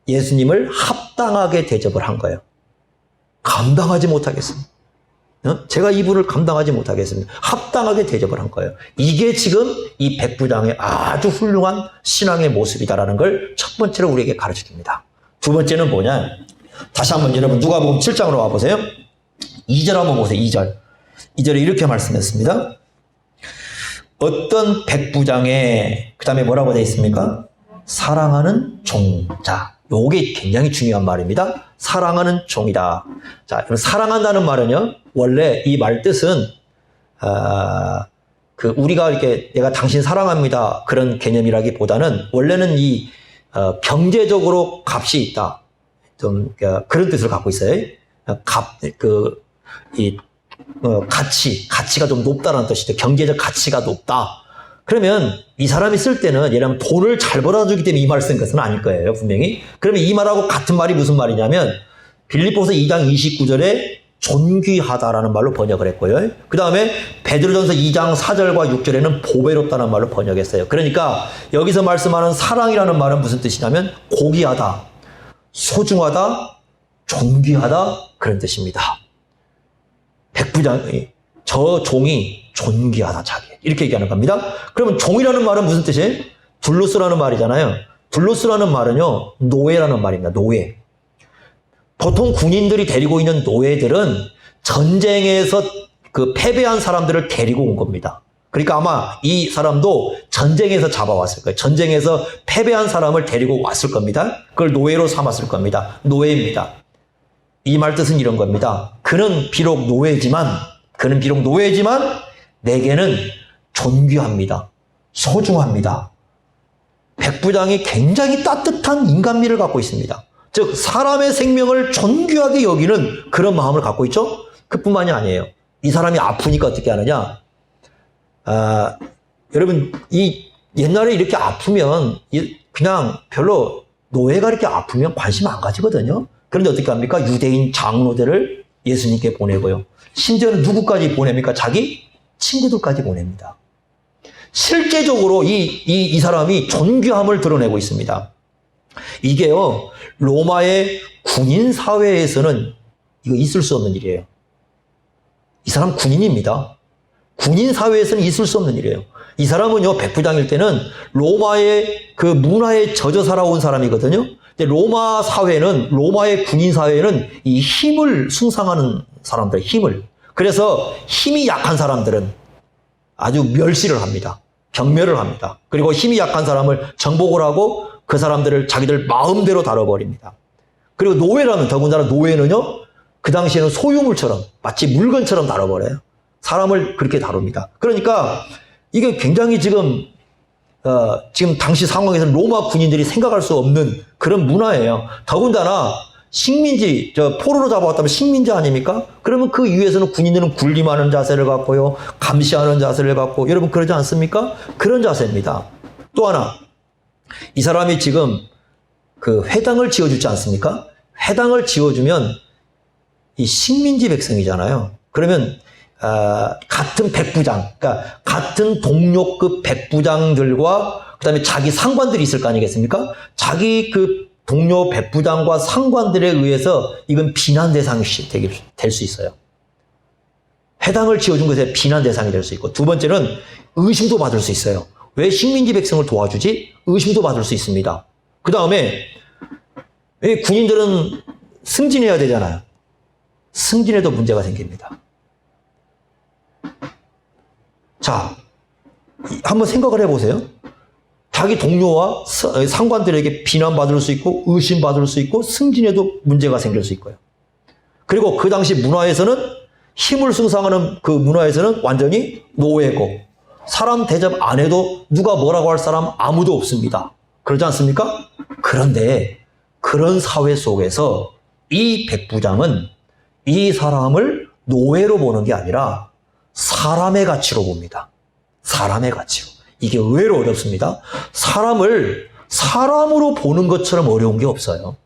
예수님을 합당하게 대접을 한 거예요. 감당하지 못하겠습니다. 제가 이분을 감당하지 못하겠습니다. 합당하게 대접을 한 거예요. 이게 지금 이 백부장의 아주 훌륭한 신앙의 모습이다라는 걸 첫 번째로 우리에게 가르쳐 줍니다. 두 번째는 뭐냐? 다시 한번 여러분 누가복음 7장으로 와보세요. 2절 한번 보세요. 2절. 2절에 이렇게 말씀했습니다. 어떤 백부장의, 그 다음에 뭐라고 되어 있습니까? 사랑하는 종자. 요게 굉장히 중요한 말입니다. 사랑하는 종이다. 자, 그럼 사랑한다는 말은요, 원래 이 말 뜻은, 우리가 이렇게 내가 당신 사랑합니다. 그런 개념이라기보다는 원래는 경제적으로 값이 있다. 좀, 그런 뜻을 갖고 있어요. 가치가 좀 높다는 뜻이죠. 경제적 가치가 높다. 그러면 이 사람이 쓸 때는 예를 들면 돈을 잘 벌어주기 때문에 이 말을 쓴 것은 아닐 거예요, 분명히. 그러면 이 말하고 같은 말이 무슨 말이냐면 빌립보서 2장 29절에 존귀하다라는 말로 번역을 했고요. 그 다음에 베드로전서 2장 4절과 6절에는 보배롭다는 말로 번역했어요. 그러니까 여기서 말씀하는 사랑이라는 말은 무슨 뜻이냐면 고귀하다, 소중하다, 존귀하다, 그런 뜻입니다. 백부장이, 저 종이 존귀하다, 자기. 이렇게 얘기하는 겁니다. 그러면 종이라는 말은 무슨 뜻이에요? 둘로스라는 말이잖아요. 둘로스라는 말은요, 노예라는 말입니다. 노예. 보통 군인들이 데리고 있는 노예들은 전쟁에서 패배한 사람들을 데리고 온 겁니다. 그러니까 아마 이 사람도 전쟁에서 잡아왔을 거예요. 전쟁에서 패배한 사람을 데리고 왔을 겁니다. 그걸 노예로 삼았을 겁니다. 노예입니다. 이 말 뜻은 이런 겁니다. 그는 비록 노예지만 내게는 존귀합니다. 소중합니다. 백부장이 굉장히 따뜻한 인간미를 갖고 있습니다. 즉 사람의 생명을 존귀하게 여기는 그런 마음을 갖고 있죠. 그뿐만이 아니에요. 이 사람이 아프니까 어떻게 하느냐. 여러분, 옛날에 이렇게 아프면 그냥 별로 노예가 이렇게 아프면 관심 안 가지거든요. 그런데 어떻게 합니까? 유대인 장로들을 예수님께 보내고요. 심지어는 누구까지 보냅니까? 자기 친구들까지 보냅니다. 실제적으로 이 사람이 존귀함을 드러내고 있습니다. 이게요, 로마의 군인 사회에서는 이거 있을 수 없는 일이에요. 이 사람 군인입니다. 군인 사회에서는 있을 수 없는 일이에요. 이 사람은요, 백부장일 때는 로마의 문화에 젖어 살아온 사람이거든요. 근데 로마의 군인 사회는 이 힘을 숭상하는 사람들, 그래서 힘이 약한 사람들은 아주 멸시를 합니다. 경멸을 합니다. 그리고 힘이 약한 사람을 정복을 하고 그 사람들을 자기들 마음대로 다뤄버립니다. 그리고 더군다나 노예는요, 그 당시에는 소유물처럼, 마치 물건처럼 다뤄버려요. 사람을 그렇게 다룹니다. 그러니까 이게 굉장히 지금 당시 상황에서는 로마 군인들이 생각할 수 없는 그런 문화예요. 더군다나 식민지, 포로로 잡아왔다면 식민지 아닙니까? 그러면 그 이후에서는 군인들은 군림하는 자세를 갖고요, 감시하는 자세를 갖고, 여러분 그러지 않습니까? 그런 자세입니다. 또 하나, 이 사람이 지금 회당을 지어주지 않습니까? 회당을 지어주면 이 식민지 백성이잖아요. 그러면 같은 백부장, 그러니까 같은 동료급 백부장들과 그다음에 자기 상관들이 있을 거 아니겠습니까? 자기 동료 백부장과 상관들에 의해서 이건 비난 대상이 될 수 있어요. 회당을 지어준 것에 비난 대상이 될 수 있고, 두 번째는 의심도 받을 수 있어요. 왜 식민지 백성을 도와주지? 의심도 받을 수 있습니다. 그 다음에 이 군인들은 승진해야 되잖아요. 승진에도 문제가 생깁니다. 자, 한번 생각을 해보세요. 자기 동료와 상관들에게 비난받을 수 있고 의심받을 수 있고 승진에도 문제가 생길 수 있고요. 그리고 그 당시 문화에서는 힘을 숭상하는 그 문화에서는 완전히 노예고 사람 대접 안 해도 누가 뭐라고 할 사람 아무도 없습니다. 그러지 않습니까? 그런데 그런 사회 속에서 이 백부장은 이 사람을 노예로 보는 게 아니라 사람의 가치로 봅니다. 사람의 가치로. 이게 의외로 어렵습니다. 사람을 사람으로 보는 것처럼 어려운 게 없어요.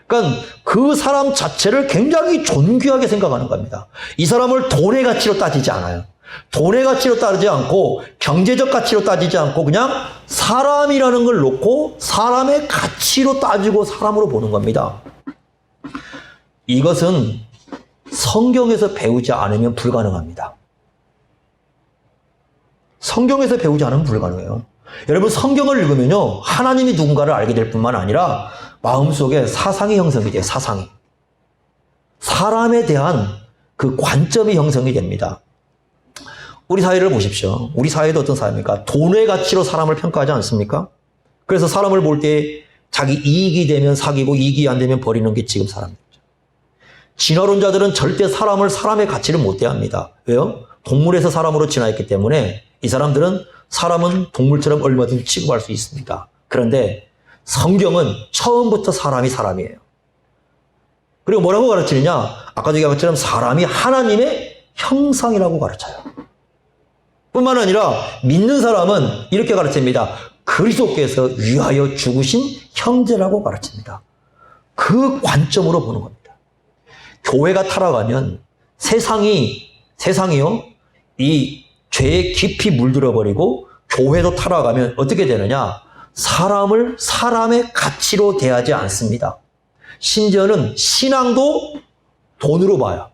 그러니까 그 사람 자체를 굉장히 존귀하게 생각하는 겁니다. 이 사람을 돈의 가치로 따지지 않아요. 돈의 가치로 따지지 않고 경제적 가치로 따지지 않고 그냥 사람이라는 걸 놓고 사람의 가치로 따지고 사람으로 보는 겁니다. 이것은 성경에서 배우지 않으면 불가능합니다. 성경에서 배우지 않으면 불가능해요. 여러분 성경을 읽으면요 하나님이 누군가를 알게 될 뿐만 아니라 마음속에 사상이 형성이 돼요. 사상이. 사람에 대한 그 관점이 형성이 됩니다. 우리 사회를 보십시오. 우리 사회도 어떤 사회입니까? 돈의 가치로 사람을 평가하지 않습니까? 그래서 사람을 볼 때 자기 이익이 되면 사귀고 이익이 안 되면 버리는 게 지금 사람들이죠. 진화론자들은 절대 사람을 사람의 가치를 못 대합니다. 왜요? 동물에서 사람으로 진화했기 때문에 이 사람들은 사람은 동물처럼 얼마든지 취급할 수 있습니다. 그런데 성경은 처음부터 사람이 사람이에요. 그리고 뭐라고 가르치느냐? 아까 얘기한 것처럼 사람이 하나님의 형상이라고 가르쳐요. 뿐만 아니라 믿는 사람은 이렇게 가르칩니다. 그리스도께서 위하여 죽으신 형제라고 가르칩니다. 그 관점으로 보는 겁니다. 교회가 타락하면 세상이요 이 죄에 깊이 물들어 버리고 교회도 타락하면 어떻게 되느냐? 사람을 사람의 가치로 대하지 않습니다. 심지어는 신앙도 돈으로 봐요.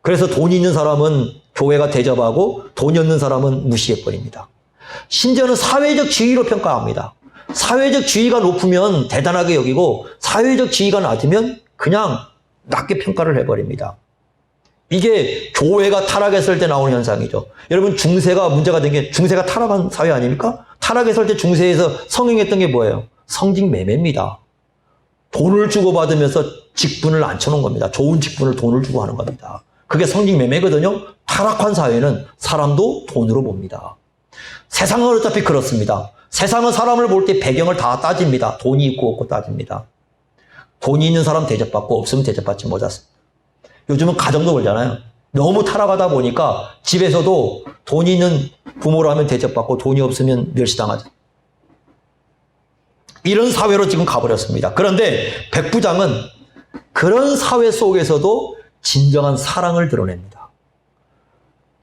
그래서 돈이 있는 사람은 교회가 대접하고 돈이 없는 사람은 무시해버립니다. 심지어는 사회적 지위로 평가합니다. 사회적 지위가 높으면 대단하게 여기고 사회적 지위가 낮으면 그냥 낮게 평가를 해버립니다. 이게 교회가 타락했을 때 나오는 현상이죠. 여러분 중세가 문제가 된 게 중세가 타락한 사회 아닙니까? 타락했을 때 중세에서 성행했던 게 뭐예요? 성직 매매입니다. 돈을 주고받으면서 직분을 앉혀놓은 겁니다. 좋은 직분을 돈을 주고 하는 겁니다. 그게 성직 매매거든요. 타락한 사회는 사람도 돈으로 봅니다. 세상은 어차피 그렇습니다. 세상은 사람을 볼 때 배경을 다 따집니다. 돈이 있고 없고 따집니다. 돈이 있는 사람 대접받고 없으면 대접받지 못하습니다. 요즘은 가정도 그러잖아요. 너무 타락하다 보니까 집에서도 돈이 있는 부모라면 대접받고 돈이 없으면 멸시당하죠. 이런 사회로 지금 가버렸습니다. 그런데 백부장은 그런 사회 속에서도 진정한 사랑을 드러냅니다.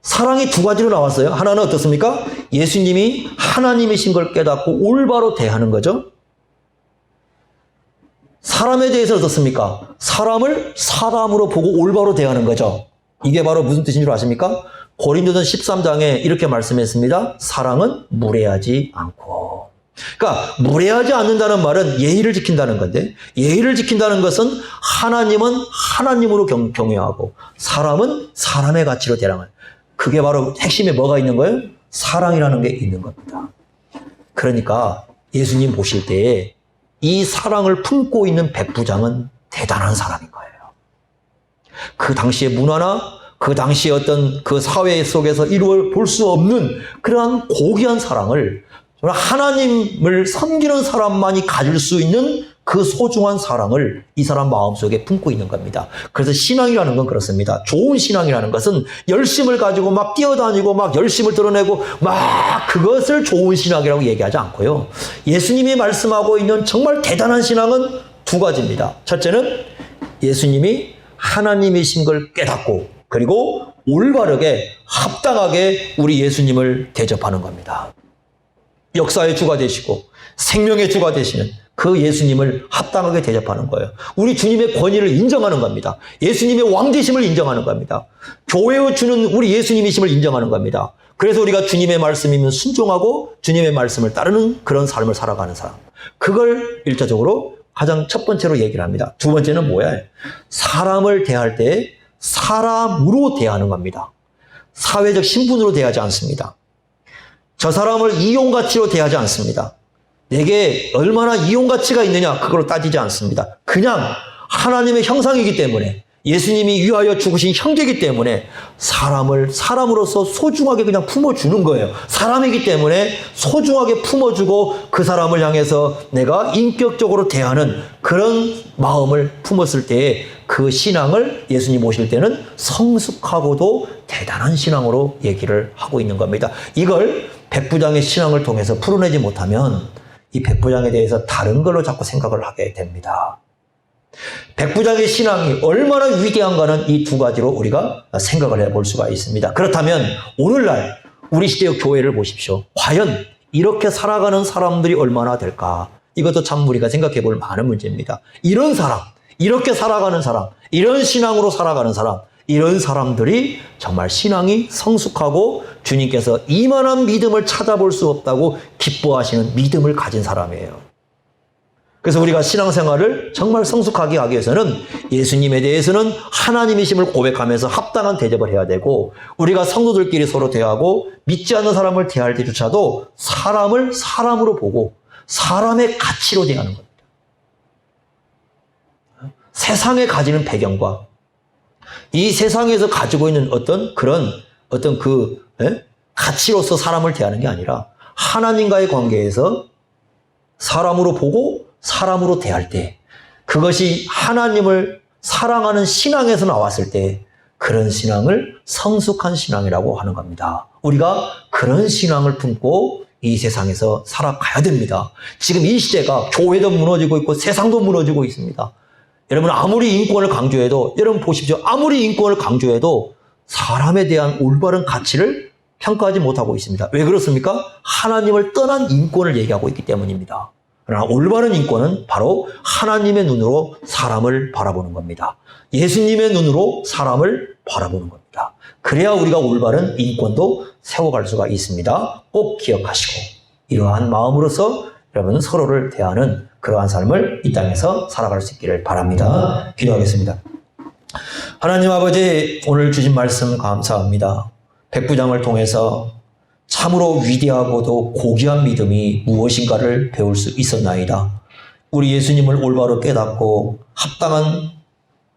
사랑이 두 가지로 나왔어요. 하나는 어떻습니까? 예수님이 하나님이신 걸 깨닫고 올바로 대하는 거죠. 사람에 대해서 어떻습니까? 사람을 사람으로 보고 올바로 대하는 거죠. 이게 바로 무슨 뜻인 줄 아십니까? 고린도전 13장에 이렇게 말씀했습니다. 사랑은 무례하지 않고. 그러니까 무례하지 않는다는 말은 예의를 지킨다는 건데 예의를 지킨다는 것은 하나님은 하나님으로 경외하고 사람은 사람의 가치로 대랑을. 그게 바로 핵심에 뭐가 있는 거예요? 사랑이라는 게 있는 겁니다. 그러니까 예수님 보실 때에 이 사랑을 품고 있는 백부장은 대단한 사람인 거예요. 그 당시의 문화나 그 당시의 어떤 그 사회 속에서 이루어 볼 수 없는 그러한 고귀한 사랑을 하나님을 섬기는 사람만이 가질 수 있는 그 소중한 사랑을 이 사람 마음속에 품고 있는 겁니다. 그래서 신앙이라는 건 그렇습니다. 좋은 신앙이라는 것은 열심을 가지고 막 뛰어다니고 막 열심을 드러내고 막 그것을 좋은 신앙이라고 얘기하지 않고요. 예수님이 말씀하고 있는 정말 대단한 신앙은 두 가지입니다. 첫째는 예수님이 하나님이신 걸 깨닫고 그리고 올바르게 합당하게 우리 예수님을 대접하는 겁니다. 역사의 주가 되시고 생명의 주가 되시는 그 예수님을 합당하게 대접하는 거예요. 우리 주님의 권위를 인정하는 겁니다. 예수님의 왕되심을 인정하는 겁니다. 교회의 주는 우리 예수님이심을 인정하는 겁니다. 그래서 우리가 주님의 말씀이면 순종하고 주님의 말씀을 따르는 그런 삶을 살아가는 사람. 그걸 일차적으로 가장 첫 번째로 얘기를 합니다. 두 번째는 뭐야? 사람을 대할 때 사람으로 대하는 겁니다. 사회적 신분으로 대하지 않습니다. 저 사람을 이용가치로 대하지 않습니다. 내게 얼마나 이용가치가 있느냐 그걸로 따지지 않습니다. 그냥 하나님의 형상이기 때문에 예수님이 위하여 죽으신 형제이기 때문에 사람을 사람으로서 소중하게 그냥 품어주는 거예요. 사람이기 때문에 소중하게 품어주고 그 사람을 향해서 내가 인격적으로 대하는 그런 마음을 품었을 때에 그 신앙을 예수님 오실 때는 성숙하고도 대단한 신앙으로 얘기를 하고 있는 겁니다. 이걸 백부장의 신앙을 통해서 풀어내지 못하면 이 백부장에 대해서 다른 걸로 자꾸 생각을 하게 됩니다. 백부장의 신앙이 얼마나 위대한가는 이 두 가지로 우리가 생각을 해볼 수가 있습니다. 그렇다면 오늘날 우리 시대의 교회를 보십시오. 과연 이렇게 살아가는 사람들이 얼마나 될까? 이것도 참 우리가 생각해 볼 많은 문제입니다. 이런 사람, 이렇게 살아가는 사람, 이런 신앙으로 살아가는 사람, 이런 사람들이 정말 신앙이 성숙하고 주님께서 이만한 믿음을 찾아볼 수 없다고 기뻐하시는 믿음을 가진 사람이에요. 그래서 우리가 신앙생활을 정말 성숙하게 하기 위해서는 예수님에 대해서는 하나님이심을 고백하면서 합당한 대접을 해야 되고, 우리가 성도들끼리 서로 대하고 믿지 않는 사람을 대할 때조차도 사람을 사람으로 보고 사람의 가치로 대하는 겁니다. 세상에 가지는 배경과 이 세상에서 가지고 있는 어떤 가치로서 사람을 대하는 게 아니라 하나님과의 관계에서 사람으로 보고 사람으로 대할 때, 그것이 하나님을 사랑하는 신앙에서 나왔을 때 그런 신앙을 성숙한 신앙이라고 하는 겁니다. 우리가 그런 신앙을 품고 이 세상에서 살아가야 됩니다. 지금 이 시대가 교회도 무너지고 있고 세상도 무너지고 있습니다. 여러분, 아무리 인권을 강조해도, 여러분 보십시오. 아무리 인권을 강조해도 사람에 대한 올바른 가치를 평가하지 못하고 있습니다. 왜 그렇습니까? 하나님을 떠난 인권을 얘기하고 있기 때문입니다. 그러나 올바른 인권은 바로 하나님의 눈으로 사람을 바라보는 겁니다. 예수님의 눈으로 사람을 바라보는 겁니다. 그래야 우리가 올바른 인권도 세워갈 수가 있습니다. 꼭 기억하시고 이러한 마음으로서 여러분 서로를 대하는 그러한 삶을 이 땅에서 살아갈 수 있기를 바랍니다. 기도하겠습니다. 하나님 아버지, 오늘 주신 말씀 감사합니다. 백부장을 통해서 참으로 위대하고도 고귀한 믿음이 무엇인가를 배울 수 있었나이다. 우리 예수님을 올바로 깨닫고 합당한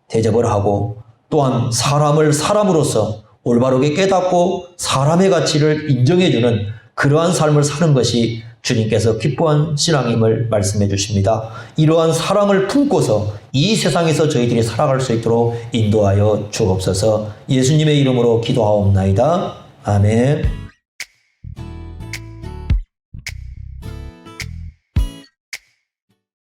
대접을 하고, 또한 사람을 사람으로서 올바르게 깨닫고 사람의 가치를 인정해주는 그러한 삶을 사는 것이 주님께서 기뻐한 신앙임을 말씀해 주십니다. 이러한 사랑을 품고서 이 세상에서 저희들이 살아갈 수 있도록 인도하여 주옵소서. 예수님의 이름으로 기도하옵나이다. 아멘.